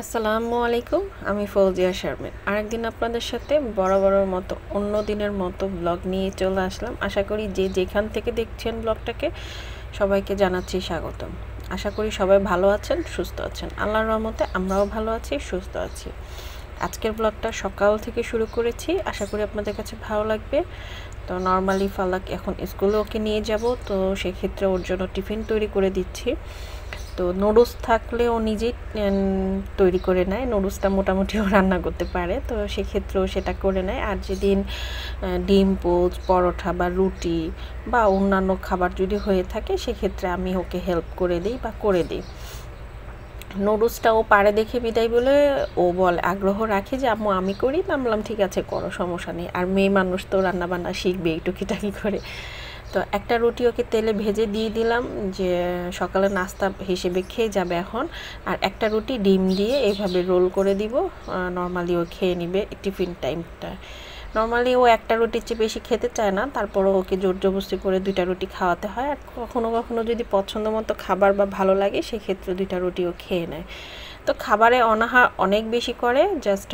আসসালামু আলাইকুম। আমি ফৌজিয়া শারমিন আরেকদিন আপনাদের সাথে বরাবরের মতো অন্য দিনের মতো ব্লগ নিয়ে চলে আসলাম। আশা করি যে যেখান থেকে দেখছেন ব্লগটাকে সবাইকে জানাচ্ছি স্বাগতম। আশা করি সবাই ভালো আছেন, সুস্থ আছেন। আল্লাহর রহমতে আমরাও ভালো আছি, সুস্থ আছি। আজকের ব্লগটা সকাল থেকে শুরু করেছি, আশা করি আপনাদের কাছে ভালো লাগবে। তো নর্মালি ফালাক এখন স্কুলে ওকে নিয়ে যাব, তো সেক্ষেত্রে ওর জন্য টিফিন তৈরি করে দিচ্ছি। তো নুডলস থাকলে ও নিজেই তৈরি করে নেয়, নুডলসটা মোটামুটি ও রান্না করতে পারে, তো সেক্ষেত্রেও সেটা করে নেয়। আর যেদিন ডিম পোচ, পরোটা বা রুটি বা অন্যান্য খাবার যদি হয়ে থাকে সেক্ষেত্রে আমি ওকে হেল্প করে দিই বা করে দিই। নুডলসটা ও পারে দেখে বিদায় বলে ও বলে, আগ্রহ রাখে যে আম্মু আমি করি। আমি বললাম ঠিক আছে করো, সমস্যা নেই। আর মেয়ে মানুষ তো রান্নাবান্না শিখবে এই টুকিটাকি করে। তো একটা রুটি ওকে তেলে ভেজে দিয়ে দিলাম, যে সকালে নাস্তা হিসেবে খেয়ে যাবে এখন। আর একটা রুটি ডিম দিয়ে এইভাবে রোল করে দিব, নর্মালি ও খেয়ে নিবে টিফিন টাইমটা। নর্মালি ও একটা রুটির চেয়ে বেশি খেতে চায় না, তারপরও ওকে জোর জবরদস্তি করে 2টা রুটি খাওয়াতে হয়। আর কখনো কখনো যদি পছন্দ মতো খাবার বা ভালো লাগে সেক্ষেত্রে 2টা রুটিও খেয়ে নেয়। তো খাবারে অনাহার অনেক বেশি করে, জাস্ট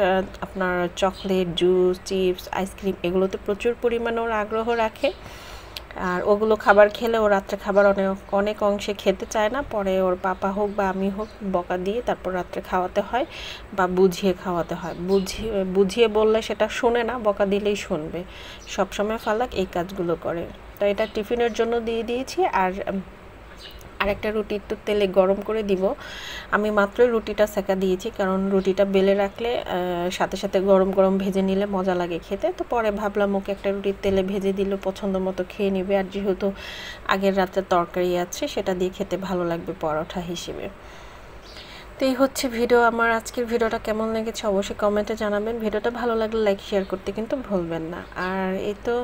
আপনার চকলেট, জুস, চিপস, আইসক্রিম এগুলোতে প্রচুর পরিমাণে ওর আগ্রহ রাখে। আর ওগুলো খাবার খেলে ও রাত্রে খাবার অনেক অনেক অংশে খেতে চায় না, পরে ওর পাপা হোক বা আমি হোক বকা দিয়ে তারপর রাত্রে খাওয়াতে হয় বা বুঝিয়ে খাওয়াতে হয়। বুঝিয়ে বললে সেটা শোনে না, বকা দিলেই শুনবে। সবসময় ফালাক এই কাজগুলো করে। তো এটা টিফিনের জন্য দিয়ে দিয়েছি। আর একটা রুটি একটু তেলে গরম করে দিব। আমি মাত্রই রুটিটা সেকা দিয়েছি, কারণ রুটিটা বেলে রাখলে সাথে সাথে গরম গরম ভেজে নিলে মজা লাগে খেতে। তো পরে ভাবলাম ওকে একটা রুটি তেলে ভেজে দিলে পছন্দ মতো খেয়ে নেবে। আর যেহেতু আগের রাতে তরকারি আছে সেটা দিয়ে খেতে ভালো লাগবে পরোটা হিসেবে। তো এই হচ্ছে ভিডিও। আমার আজকের ভিডিওটা কেমন লেগেছে অবশ্যই কমেন্টে জানাবেন। ভিডিওটা ভালো লাগলে লাইক শেয়ার করতে কিন্তু ভুলবেন না। আর এই তো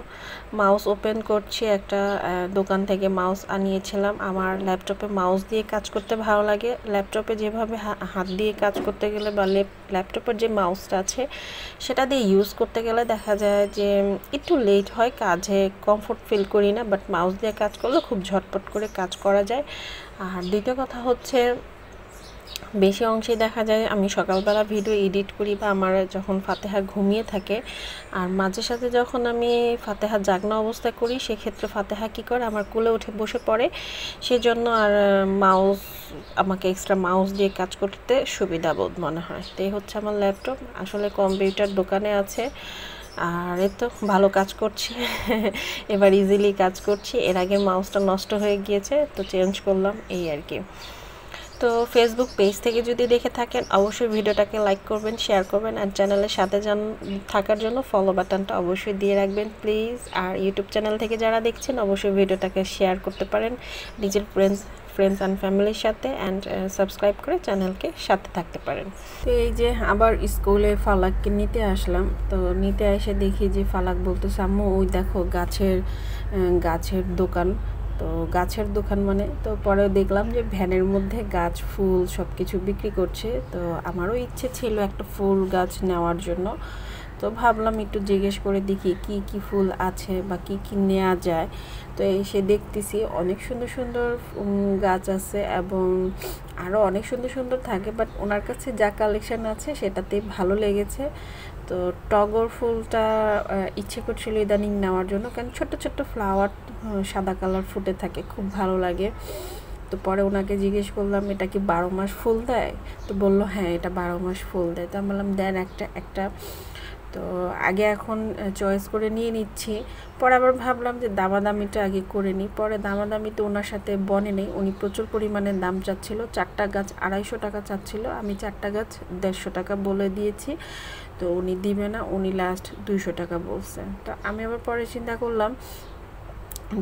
মাউস ওপেন করছি, একটা দোকান থেকে মাউস আনিয়েছিলাম। আমার ল্যাপটপে মাউস দিয়ে কাজ করতে ভালো লাগে। ল্যাপটপে যেভাবে হাত দিয়ে কাজ করতে গেলে বা ল্যাপটপের যে মাউসটা আছে সেটা দিয়ে ইউজ করতে গেলে দেখা যায় যে একটু লেট হয়, কাজে কমফোর্ট ফিল করি না। বাট মাউস দিয়ে কাজ করলে খুব ঝটপট করে কাজ করা যায়। আর দ্বিতীয় কথা হচ্ছে, বেশি অংশেই দেখা যায় আমি সকালবেলা ভিডিও এডিট করি বা আমার যখন ফাতেহা ঘুমিয়ে থাকে, আর মাঝে সাথে যখন আমি ফাতেহা জাগনা অবস্থায় করি সেক্ষেত্রে ফাতেহা কী করে আমার কোলে উঠে বসে পড়ে। সেজন্য আর মাউস, আমাকে এক্সট্রা মাউস দিয়ে কাজ করতে সুবিধাবোধ মনে হয়। তো এই হচ্ছে আমার ল্যাপটপ, আসলে কম্পিউটার দোকানে আছে। আর এই তো ভালো কাজ করছি এবার ইজিলি কাজ করছি। এর আগে মাউসটা নষ্ট হয়ে গিয়েছে, তো চেঞ্জ করলাম এই আর কি। তো ফেসবুক পেজ থেকে যদি দেখে থাকেন অবশ্যই ভিডিওটাকে লাইক করবেন, শেয়ার করবেন। আর চ্যানেলের সাথে থাকার জন্য ফলো বাটনটা অবশ্যই দিয়ে রাখবেন প্লিজ। আর ইউটিউব চ্যানেল থেকে যারা দেখছেন অবশ্যই ভিডিওটাকে শেয়ার করতে পারেন নিজের ফ্রেন্ডস অ্যান্ড ফ্যামিলির সাথে, অ্যান্ড সাবস্ক্রাইব করে চ্যানেলকে সাথে থাকতে পারেন। তো এই যে আবার স্কুলে ফালাককে নিতে আসলাম। তো নিতে এসে দেখি যে ফালাক বলতেছে আম্মু ওই দেখো গাছের দোকান। তো গাছের দোকান মানে, তো পরে দেখলাম যে ভ্যানের মধ্যে গাছ, ফুল সব কিছু বিক্রি করছে। তো আমারও ইচ্ছে ছিল একটা ফুল গাছ নেওয়ার জন্য। তো ভাবলাম একটু জিজ্ঞেস করে দেখি কি কি ফুল আছে বা কি কি নেওয়া যায়। তো এসে দেখতেছি অনেক সুন্দর সুন্দর গাছ আছে এবং আরও অনেক সুন্দর সুন্দর থাকে, বাট ওনার কাছে যা কালেকশান আছে সেটাতে ভালো লেগেছে। তো টগর ফুলটা ইচ্ছে করছিল ইদানিং নেওয়ার জন্য, কারণ ছোট্ট ছোট্ট ফ্লাওয়ার সাদা কালার ফুটে থাকে, খুব ভালো লাগে। তো পরে ওনাকে জিজ্ঞেস করলাম এটা কি 12 মাস ফুল দেয়? তো বললো হ্যাঁ এটা 12 মাস ফুল দেয়। তো আমি বললাম দেন একটা। তো আগে এখন চয়েস করে নিয়ে নিচ্ছি। পরে আবার ভাবলাম যে দামাদামিটা আগে করে নিই। পরে দামাদামি তো ওনার সাথে বনে নেই, উনি প্রচুর পরিমাণে দাম চাচ্ছিল। 4টা গাছ 250 টাকা চাচ্ছিল, আমি 4টা গাছ 150 টাকা বলে দিয়েছি। তো উনি দিবে না, উনি লাস্ট 200 টাকা বলছে। তো আমি আবার পরে চিন্তা করলাম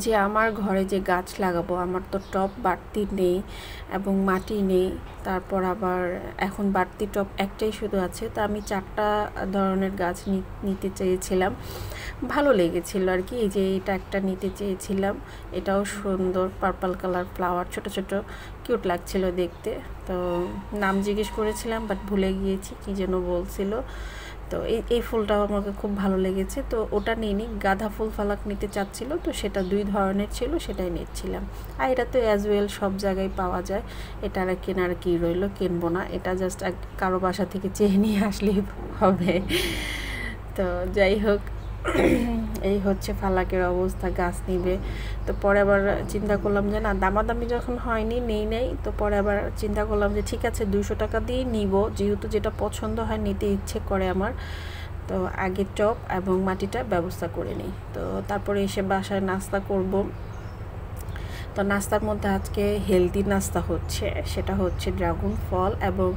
যে আমার ঘরে যে গাছ লাগাবো, আমার তো টব বাড়তি নেই এবং মাটি নেই। তারপর আবার এখন বাড়তি টব একটাই শুধু আছে। তো আমি 4টা ধরনের গাছ নিতে চেয়েছিলাম, ভালো লেগেছিল আর কি। এই যে এটা একটা নিতে চেয়েছিলাম, এটাও সুন্দর পার্পল কালার ফ্লাওয়ার, ছোট ছোট কিউট লাগছিল দেখতে। তো নাম জিজ্ঞেস করেছিলাম বাট ভুলে গিয়েছি, কি যেন বলছিল। তো এই ফুলটাও আমাকে খুব ভালো লেগেছে, তো ওটা নিইনি। গাঁদা ফুল ফালাক নিতে চাচ্ছিল, তো সেটা 2 ধরনের ছিল, সেটাই নিচ্ছিলাম। আর এটা তো অ্যাজ ওয়েল সব জায়গায় পাওয়া যায়, এটা আর কেনার কি রইলো, কিনবো না। এটা জাস্ট কারো বাসা থেকে চেয়ে নিয়ে আসলেই হবে। তো যাই হোক, এই হচ্ছে ফালাকের অবস্থা, গাছ নিবে। তো পরে আবার চিন্তা করলাম যে না, দামাদামি যখন হয়নি নেই নেই, তো পরে আবার চিন্তা করলাম যে ঠিক আছে 200 টাকা দিয়ে নিব, যেহেতু যেটা পছন্দ হয় নিতে ইচ্ছে করে আমার। তো আগে টপ এবং মাটিটা ব্যবস্থা করে নিই, তো তারপরে এসে বাসায় নাস্তা করব। তো নাস্তার মধ্যে আজকে হেলদি নাস্তা হচ্ছে, সেটা হচ্ছে ড্রাগন ফল এবং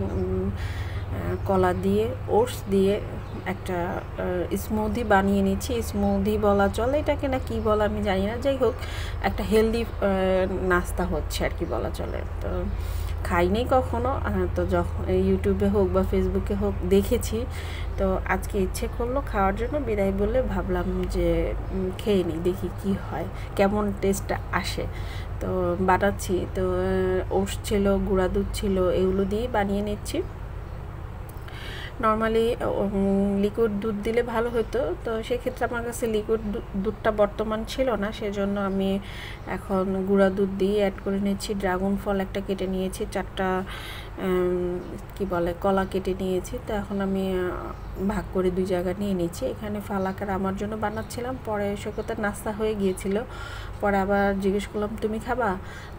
কলা দিয়ে ওটস দিয়ে একটা স্মুদি বানিয়ে নিচ্ছি। স্মুদি বলা চলে এটাকে, না কি বলা আমি জানি না। যাই হোক, একটা হেলদি নাস্তা হচ্ছে আর কি বলা চলে। তো খাইনি কখনো, তো যখন ইউটিউবে হোক বা ফেসবুকে হোক দেখেছি, তো আজকে ইচ্ছে করলো খাওয়ার জন্য। বিদায় বলে ভাবলাম যে খেয়ে নিই, দেখি কি হয়, কেমন টেস্টটা আসে। তো বানাচ্ছি, তো ওটস ছিল, গুঁড়া দুধ ছিল, এগুলো দিয়ে বানিয়ে নিচ্ছি। নর্মালি লিকুইড দুধ দিলে ভালো হতো, তো সেক্ষেত্রে আমার কাছে লিকুইড দুধটা বর্তমান ছিল না, সেজন্য আমি এখন গুঁড়া দুধ দিয়ে অ্যাড করে নিচ্ছি। ড্রাগন ফল একটা কেটে নিয়েছি, 4টা কি বলে কলা কেটে নিয়েছি। তো এখন আমি ভাগ করে 2 জায়গা নিয়ে নিচ্ছি। এখানে ফালাকার আমার জন্য বানাচ্ছিলাম, পরে সৈকতের নাস্তা হয়ে গিয়েছিল। পরে আবার জিজ্ঞেস করলাম তুমি খাবা,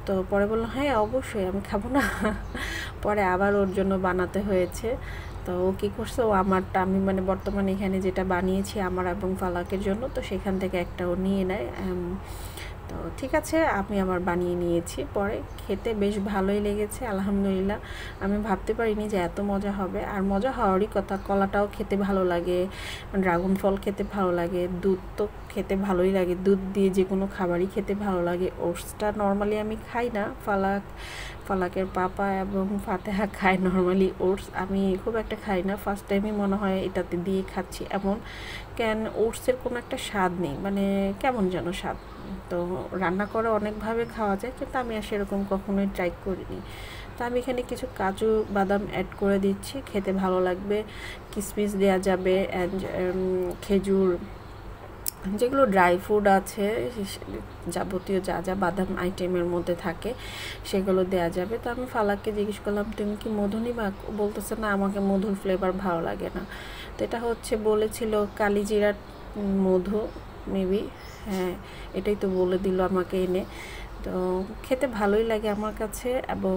তো পরে বললো হ্যাঁ অবশ্যই, আমি খাবো না। পরে আবার ওর জন্য বানাতে হয়েছে। তো ও কী করছে, ও আমারটা, আমি মানে বর্তমানে এখানে যেটা বানিয়েছি আমার এবং ফালাকের জন্য, তো সেখান থেকে একটা ও নিয়ে নেয়। তো ঠিক আছে, আমি আমার বানিয়ে নিয়েছি। পরে খেতে বেশ ভালোই লেগেছে আলহামদুলিল্লাহ। আমি ভাবতে পারিনি যে এত মজা হবে, আর মজা হওয়ারই কথা। কলাটাও খেতে ভালো লাগে, ড্রাগন ফল খেতে ভালো লাগে, দুধ তো খেতে ভালোই লাগে, দুধ দিয়ে যে কোনো খাবারই খেতে ভালো লাগে। ওটসটা নর্মালি আমি খাই না, ফালাকের পাপা এবং ফাতেহা খায় নর্মালি ওটস, আমি খুব একটা খাই না। ফার্স্ট টাইমই মনে হয় এটাতে দিয়ে খাচ্ছি এমন, কেন ওটসের কোনো একটা স্বাদ নেই, মানে কেমন যেন স্বাদ। তো রান্না করে অনেকভাবে খাওয়া যায়, কিন্তু আমি আর সেরকম কখনোই ট্রাই করিনি। তো আমি এখানে কিছু কাজু বাদাম অ্যাড করে দিচ্ছি, খেতে ভালো লাগবে। কিশমিশ দেওয়া যাবে, অ্যান্ড খেজুর, যেগুলো ড্রাই ফ্রুট আছে, যাবতীয় যা যা বাদাম আইটেমের মধ্যে থাকে সেগুলো দেয়া যাবে। তো আমি ফালাককে জিজ্ঞেস করলাম তুমি কি মধু নিবা, বলতেছে না আমাকে মধুর ফ্লেভার ভালো লাগে না। তো এটা হচ্ছে বলেছিল কালিজিরার মধু মেবি, হ্যাঁ এটাই তো বলে দিল আমাকে এনে। তো খেতে ভালোই লাগে আমার কাছে, এবং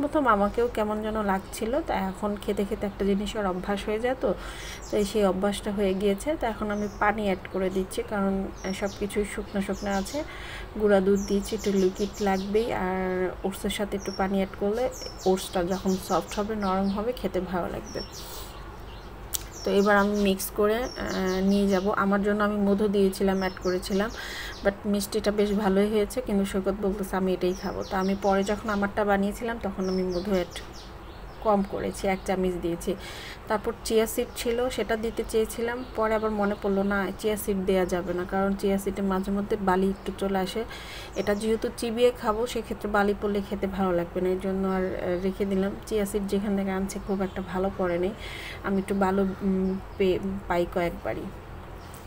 প্রথম আমাকেও কেমন যেন লাগছিল। তো এখন খেতে খেতে একটা জিনিসের অভ্যাস হয়ে যায়, তো সেই অভ্যাসটা হয়ে গিয়েছে। তো এখন আমি পানি অ্যাড করে দিচ্ছি, কারণ সব কিছুই শুকনো শুকনো আছে। গুঁড়া দুধ দিয়েছি, একটু লিকুইড লাগবেই, আর ওটসের সাথে একটু পানি অ্যাড করলে ওটসটা যখন সফট হবে, নরম হবে, খেতে ভালো লাগবে। তো এবার আমি মিক্স করে নিয়ে যাব। আমার জন্য আমি মধু দিয়েছিলাম, অ্যাড করেছিলাম, বাট মিষ্টিটা বেশ ভালোই হয়েছে, কিন্তু সৈকত বলতেছে আমি এটাই খাবো। তো আমি পরে যখন আমারটা বানিয়েছিলাম তখন আমি মধু অ্যাড কম করেছি, 1 চামচ দিয়েছি। তারপর চিয়া সিড ছিল, সেটা দিতে চেয়েছিলাম, পরে আবার মনে পড়লো না চিয়া সিড দেওয়া যাবে না, কারণ চিয়া সিডে মাঝে মধ্যে বালি একটু চলে আসে। এটা যেহেতু চিবিয়ে খাবো, সেক্ষেত্রে বালি পড়লে খেতে ভালো লাগবে না, এই জন্য আর রেখে দিলাম। চিয়া সিড যেখান থেকে আনছে খুব একটা ভালো পড়ে নেই, আমি একটু ভালো পাই কয়েকবারই।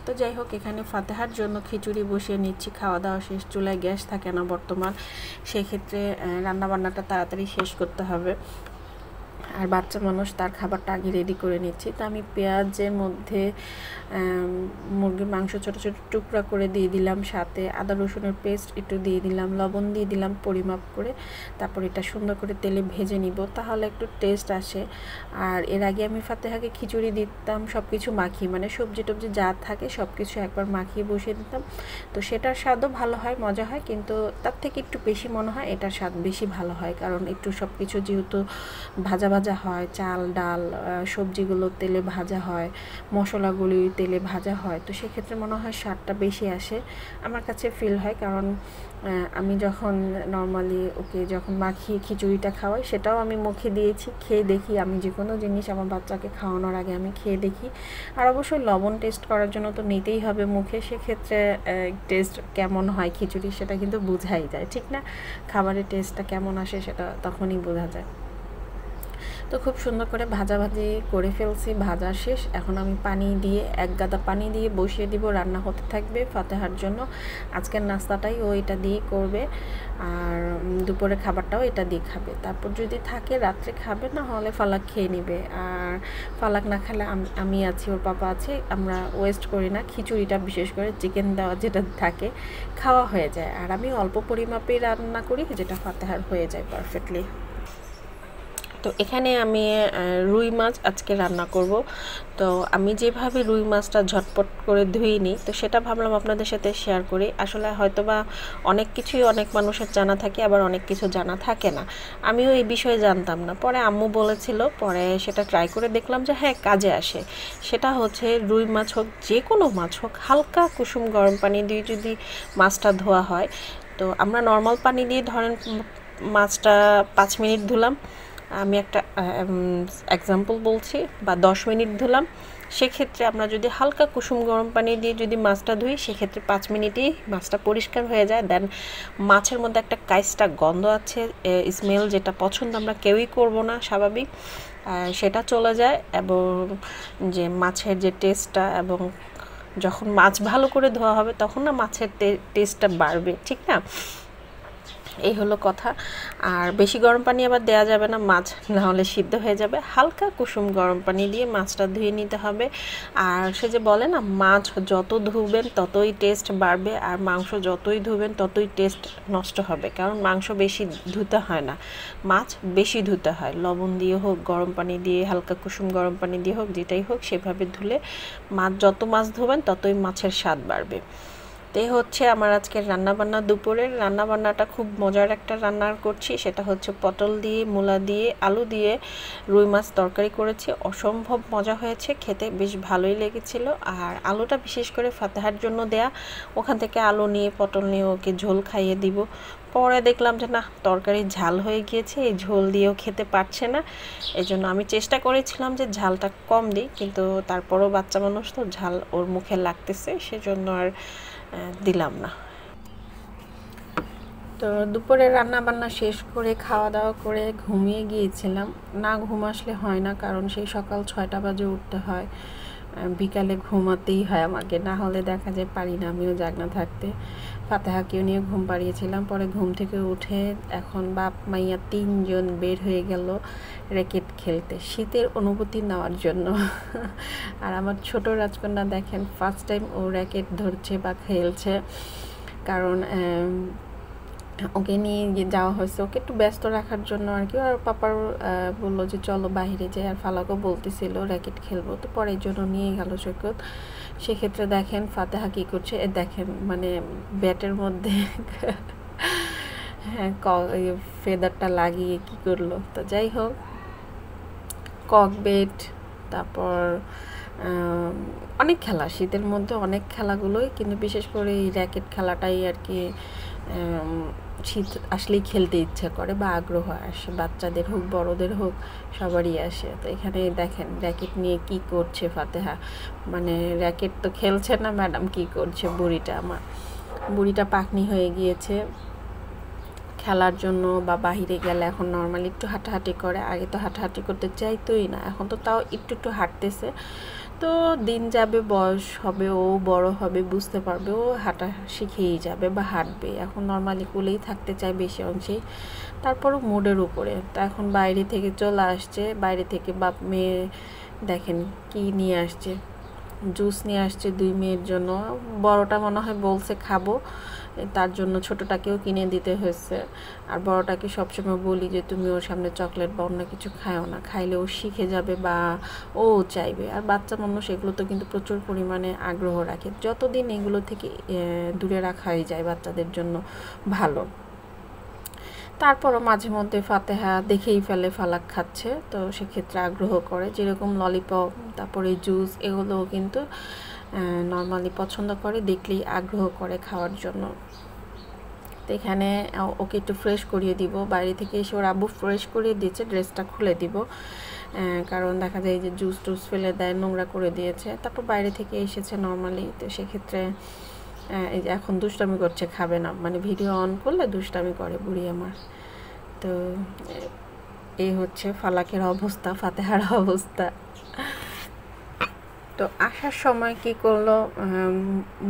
তো যাই হোক, এখানে ফাতেহার জন্য খিচুড়ি বসিয়ে নিচ্ছি। খাওয়া দাওয়া শেষ, চুলায় গ্যাস থাকে না বর্তমান, সেক্ষেত্রে রান্নাবান্নাটা তাড়াতাড়ি শেষ করতে হবে, আর বাচ্চা মানুষ, তার খাবারটা আগে রেডি করে নিচ্ছি। তো আমি পেঁয়াজের মধ্যে মুরগির মাংস ছোটো ছোটো টুকরা করে দিয়ে দিলাম, সাথে আদা রসুনের পেস্ট একটু দিয়ে দিলাম, লবণ দিয়ে দিলাম পরিমাপ করে। তারপর এটা সুন্দর করে তেলে ভেজে নিব, তাহলে একটু টেস্ট আসে। আর এর আগে আমি ফাতেহাকে খিচুড়ি দিতাম সব কিছু মাখিয়ে, মানে সবজি টবজি যা থাকে সব কিছু একবার মাখিয়ে বসিয়ে দিতাম। তো সেটার স্বাদও ভালো হয়, মজা হয়, কিন্তু তার থেকে একটু বেশি মনে হয় এটার স্বাদ বেশি ভালো হয়, কারণ একটু সব কিছু যেহেতু ভাজা ভাজা হয়, চাল ডাল সবজিগুলো তেলে ভাজা হয়, মশলাগুলি তেলে ভাজা হয়, তো সেক্ষেত্রে মনে হয় স্বাদটা বেশি আসে আমার কাছে ফিল হয়। কারণ আমি যখন নর্মালি ওকে যখন মাখিয়ে খিচুড়িটা খাওয়াই, সেটাও আমি মুখে দিয়েছি, খেয়ে দেখি। আমি যে কোনো জিনিস আমার বাচ্চাকে খাওয়ানোর আগে আমি খেয়ে দেখি, আর অবশ্যই লবণ টেস্ট করার জন্য তো নিতেই হবে মুখে, সেক্ষেত্রে টেস্ট কেমন হয় খিচুড়ি সেটা কিন্তু বোঝাই যায়, ঠিক না? খাবারের টেস্টটা কেমন আসে সেটা তখনই বোঝা যায়। তো খুব সুন্দর করে ভাজাভাজি করে ফেলছি, ভাজা শেষ। এখন আমি পানি দিয়ে এক গাদা পানি দিয়ে বসিয়ে দিব, রান্না হতে থাকবে ফাতেহার জন্য। আজকের নাস্তাটাই ও এটা দিয়ে করবে, আর দুপুরের খাবারটাও এটা দিয়ে খাবে। তারপর যদি থাকে রাত্রে খাবে, না হলে ফালাক খেয়ে নেবে। আর ফালাক না খেলে আমি আছি, ওর পাপা আছে, আমরা ওয়েস্ট করি না। খিচুড়িটা বিশেষ করে চিকেন দেওয়া যেটা থাকে খাওয়া হয়ে যায়, আর আমি অল্প পরিমাপেই রান্না করি, যেটা ফাতেহার হয়ে যায় পারফেক্টলি। তো এখানে আমি রুই মাছ আজকে রান্না করব। তো আমি যেভাবে রুই মাছটা ঝটপট করে ধুয়ে নিই, তো সেটা ভাবলাম আপনাদের সাথে শেয়ার করি। আসলে হয়তোবা অনেক কিছুই অনেক মানুষের জানা থাকে, আবার অনেক কিছু জানা থাকে না। আমিও এই বিষয়ে জানতাম না, পরে আম্মু বলেছিল, পরে সেটা ট্রাই করে দেখলাম যে হ্যাঁ কাজে আসে। সেটা হচ্ছে রুই মাছ হোক, যে কোনো মাছ হোক, হালকা কুসুম গরম পানি দিয়ে যদি মাছটা ধোয়া হয়, তো আমরা নর্মাল পানি দিয়ে ধরেন মাছটা 5 মিনিট ধুলাম, আমি একটা এক্সাম্পল বলছি, বা 10 মিনিট ধুলাম। সেক্ষেত্রে আমরা যদি হালকা কুসুম গরম পানি দিয়ে যদি মাছটা ধুই, সেক্ষেত্রে 5 মিনিটেই মাছটা পরিষ্কার হয়ে যায়। দেন মাছের মধ্যে একটা কাইসটা গন্ধ আছে, স্মেল, যেটা পছন্দ আমরা কেউই করব না স্বাভাবিক, সেটা চলে যায়। এবং যে মাছের যে টেস্টটা, এবং যখন মাছ ভালো করে ধোয়া হবে তখন না মাছের টেস্টটা বাড়বে, ঠিক না? এই হলো কথা। আর বেশি গরম পানি আবার দেওয়া যাবে না, মাছ না হলে সিদ্ধ হয়ে যাবে। হালকা কুসুম গরম পানি দিয়ে মাছটা ধুয়ে নিতে হবে। আর সে যে বলে না, মাছ যত ধুবেন ততই টেস্ট বাড়বে, আর মাংস যতই ধুবেন ততই টেস্ট নষ্ট হবে। কারণ মাংস বেশি ধুতে হয় না, মাছ বেশি ধুতে হয়। লবণ দিয়ে হোক, গরম পানি দিয়ে, হালকা কুসুম গরম পানি দিয়ে হোক, যেটাই হোক, সেভাবে ধুলে যত মাছ ধুবেন ততই মাছের স্বাদ বাড়বে। তো হচ্ছে আমার আজকের রান্নাবান্না। দুপুরের রান্নাবান্নাটা খুব মজার একটা রান্না করছি, সেটা হচ্ছে পটল দিয়ে, মূলা দিয়ে, আলু দিয়ে রুই মাছ তরকারি করেছি। অসম্ভব মজা হয়েছে, খেতে বেশ ভালোই লেগেছিল। আর আলুটা বিশেষ করে ফাতেহার জন্য দেয়া, ওখান থেকে আলু নিয়ে, পটল নিয়ে ওকে ঝোল খাইয়ে দিব। পরে দেখলাম যে না, তরকারি ঝাল হয়ে গিয়েছে, এই ঝোল দিয়েও খেতে পারছে না। এই জন্য আমি চেষ্টা করেছিলাম যে ঝালটা কম দিই, কিন্তু তারপরও বাচ্চা মানুষ তো, ঝাল ওর মুখে লাগতেছে, সেজন্য আর দিলাম না। তো দুপুরে রান্না বান্না শেষ করে খাওয়া দাওয়া করে ঘুমিয়ে গিয়েছিলাম। না ঘুম আসলে হয় না, কারণ সেই সকাল 6টা বাজে উঠতে হয়, বিকালে ঘুমাতেই হয় আমাকে, না হলে দেখা যায় পারি না আমিও জাগনা থাকতে। ফাতেহাকেও নিয়ে ঘুম পাড়িয়েছিলাম, পরে ঘুম থেকে উঠে এখন বাপ মাইয়া 3 জন বের হয়ে গেল র্যাকেট খেলতে, শীতের অনুভূতি নেওয়ার জন্য। আর আমার ছোট রাজকন্যা দেখেন, ফার্স্ট টাইম ও র্যাকেট ধরছে বা খেলছে। কারণ ওকে নিয়ে যাওয়া হয়েছে, ওকে একটু ব্যস্ত রাখার জন্য আর কি। আর পাপার বললো যে চলো বাইরে যাই, আর ফালাকও বলতেছিল র্যাকেট খেলবো, তো পরের জন্য নিয়ে গেল সৈকত। সেক্ষেত্রে দেখেন ফাতেহা কী করছে, দেখেন মানে ব্যাটের মধ্যে হ্যাঁ ফেদারটা লাগিয়ে কি করলো। তো যাই হোক, কক বেট, তারপর অনেক খেলা, শীতের মধ্যে অনেক খেলাগুলোই, কিন্তু বিশেষ করে এই র্যাকেট খেলাটাই আর কি শীত আসলেই খেলতে ইচ্ছা করে বা আগ্রহ আসে, বাচ্চাদের হোক বড়দের হোক সবারই আসে। তো এখানে দেখেন র্যাকেট নিয়ে কি করছে ফাতেহা, মানে র্যাকেট তো খেলছে না, ম্যাডাম কি করছে। বুড়িটা পাকনি হয়ে গিয়েছে খেলার জন্য, বা বাহিরে গেলে এখন নর্মালি একটু হাঁটাহাঁটি করে, আগে তো হাঁটাহাঁটি করতে চাইতোই না, এখন তো তাও একটু হাঁটতেছে। তো দিন যাবে, বয়স হবে, ও বড় হবে, বুঝতে পারবে, ও হাঁটা শিখেই যাবে বা হাঁটবে। এখন নর্মালি কোলেই থাকতে চায় বেশি অংশেই, তারপরও মুডের উপরে। তো এখন বাইরে থেকে চলে আসছে, বাইরে থেকে বাপ মেয়ে দেখেন কি নিয়ে আসছে, জুস নিয়ে আসছে 2 মেয়ের জন্য। বড়টা মনে হয় বলছে খাবো, তার জন্য ছোটোটাকেও কিনে দিতে হয়েছে। আর বড়টাকে সবসময় বলি যে তুমি ওর সামনে চকলেট বা অন্য কিছু খায়ও না, খাইলে ও শিখে যাবে বা ও চাইবে। আর বাচ্চা মানুষ এগুলো তো কিন্তু প্রচুর পরিমাণে আগ্রহ রাখে, যতদিন এগুলো থেকে দূরে রাখাই যায় বাচ্চাদের জন্য ভালো। তারপরও মাঝে মধ্যে ফাতেহা দেখেই ফেলে ফালাক খাচ্ছে, তো সেক্ষেত্রে আগ্রহ করে, যেরকম ললিপপ, তারপরে জুস, এগুলোও কিন্তু নর্মালি পছন্দ করে, দেখলেই আগ্রহ করে খাওয়ার জন্য। তো এখানে ওকে একটু ফ্রেশ করিয়ে দিব, বাইরে থেকে এসে ওর আব্বু ফ্রেশ করিয়ে দিয়েছে, ড্রেসটা খুলে দিব, কারণ দেখা যায় যে জুস টুস ফেলে দেয়, নোংরা করে দিয়েছে। তারপর বাইরে থেকে এসেছে নর্মালি, তো সেক্ষেত্রে এই যে এখন দুষ্টামি করছে, খাবে না, মানে ভিডিও অন করলে দুষ্টামি করে বুড়ি আমার। তো এই হচ্ছে ফালাকের অবস্থা, ফাতেহার অবস্থা। তো আসার সময় কি করলো,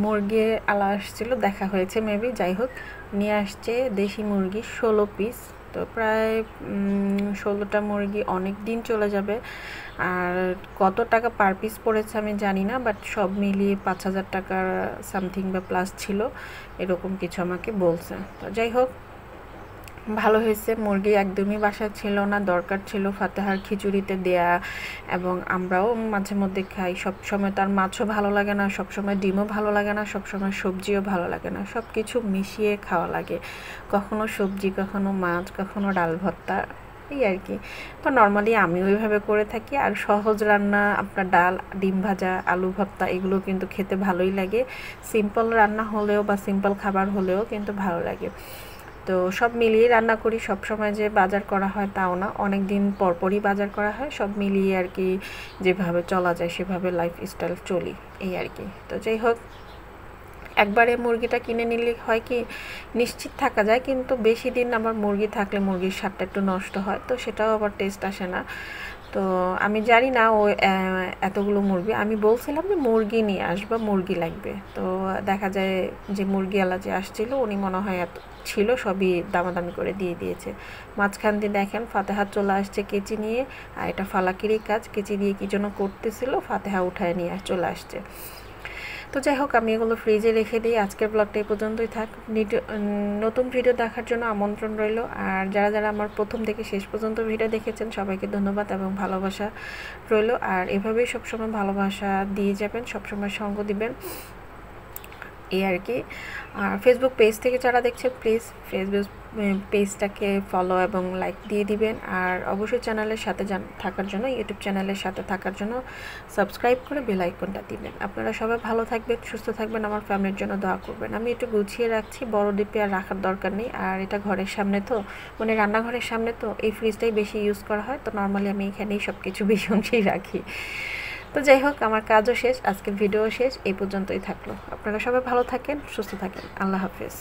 মুরগি আলা আসছিল, দেখা হয়েছে মেবি, যাই হোক নিয়ে আসছে দেশি মুরগি 16 পিস। তো প্রায় 16টা মুরগি অনেক দিন চলে যাবে। আর কত টাকা পার পিস পড়েছে আমি জানি না, বাট সব মিলিয়ে 5,000 টাকার সামথিং বা প্লাস ছিল, এরকম কিছু আমাকে বলছে। তো যাই হোক ভালো হয়েছে, মুরগি একদমই বাসায় ছিল না, দরকার ছিল ফাতেহার খিচুড়িতে দেয়া, এবং আমরাও মাঝে মধ্যে খাই। সবসময় তার মাছও ভালো লাগে না, সবসময় ডিমও ভালো লাগে না, সবসময় সবজিও ভালো লাগে না, সব কিছু মিশিয়ে খাওয়া লাগে, কখনো সবজি, কখনো মাছ, কখনো ডাল ভর্তা, এই আর কি। তো নর্মালি আমি ওইভাবে করে থাকি। আর সহজ রান্না আপনার ডাল, ডিম ভাজা, আলু ভর্তা এগুলো কিন্তু খেতে ভালোই লাগে। সিম্পল রান্না হলেও বা সিম্পল খাবার হলেও কিন্তু ভালো লাগে। তো সব মিলিয়ে রান্না করি, সব সময় যে বাজার করা হয় তাও না, অনেক দিন পরপরই বাজার করা হয়। সব মিলিয়ে আর কি যেভাবে চলা যায় সেভাবে লাইফস্টাইল চলি, এই আর কি। তো যাই হোক, একবারে মুরগিটা কিনে নিলে হয় কি নিশ্চিত থাকা যায়, কিন্তু বেশি দিন আবার মুরগি থাকলে মুরগির স্বাদটা একটু নষ্ট হয়, তো সেটাও আবার টেস্ট আসে না। তো আমি জানি না ও এতগুলো মুরগি, আমি বলছিলাম যে মুরগি নিয়ে আসবা, মুরগি লাগবে। তো দেখা যায় যে মুরগিওয়ালা যে আসছিল উনি মনে হয় এত ছিল, সবই দামাদামি করে দিয়ে দিয়েছে। মাঝখান দিয়ে দেখেন ফাতেহা চলে আসছে কেচি নিয়ে, আর এটা ফালাকেরই কাজ, কেচি দিয়ে কী জন্য করতেছিল, ফাতেহা উঠায় নিয়ে চলে আসছে। তো যাই হোক, আমি এগুলো ফ্রিজে রেখে দিই। আজকের ব্লগটা এই পর্যন্তই থাক। নতুন ভিডিও দেখার জন্য আমন্ত্রণ রইল। আর যারা যারা আমার প্রথম থেকে শেষ পর্যন্ত ভিডিও দেখেছেন সবাইকে ধন্যবাদ এবং ভালোবাসা রইল। আর এভাবেই সবসময় ভালোবাসা দিয়ে যাবেন, সবসময় সঙ্গ দিবেন, এই আর কি। আর ফেসবুক পেজ থেকে যারা দেখছেন প্লিজ ফেসবুক পেজটাকে ফলো এবং লাইক দিয়ে দিবেন। আর অবশ্যই চ্যানেলের সাথে থাকার জন্য, ইউটিউব চ্যানেলের সাথে থাকার জন্য সাবস্ক্রাইব করে বেল আইকনটা দিবেন। আপনারা সবাই ভালো থাকবেন, সুস্থ থাকবেন, আমার ফ্যামিলির জন্য দোয়া করবেন। আমি একটু গুছিয়ে রাখছি, বড় ডিপে আর রাখার দরকার নেই। আর এটা ঘরের সামনে তো, মানে রান্নাঘরের সামনে তো, এই ফ্রিজটাই বেশি ইউজ করা হয়, তো নর্মালি আমি এখানেই সব কিছু বেশি অংশেই রাখি। তো যাই হোক, আমার কাজও শেষ, আজকের ভিডিও শেষ, এই পর্যন্তই থাকলো। আপনারা সবাই ভালো থাকেন, সুস্থ থাকেন, আল্লাহ হাফেজ।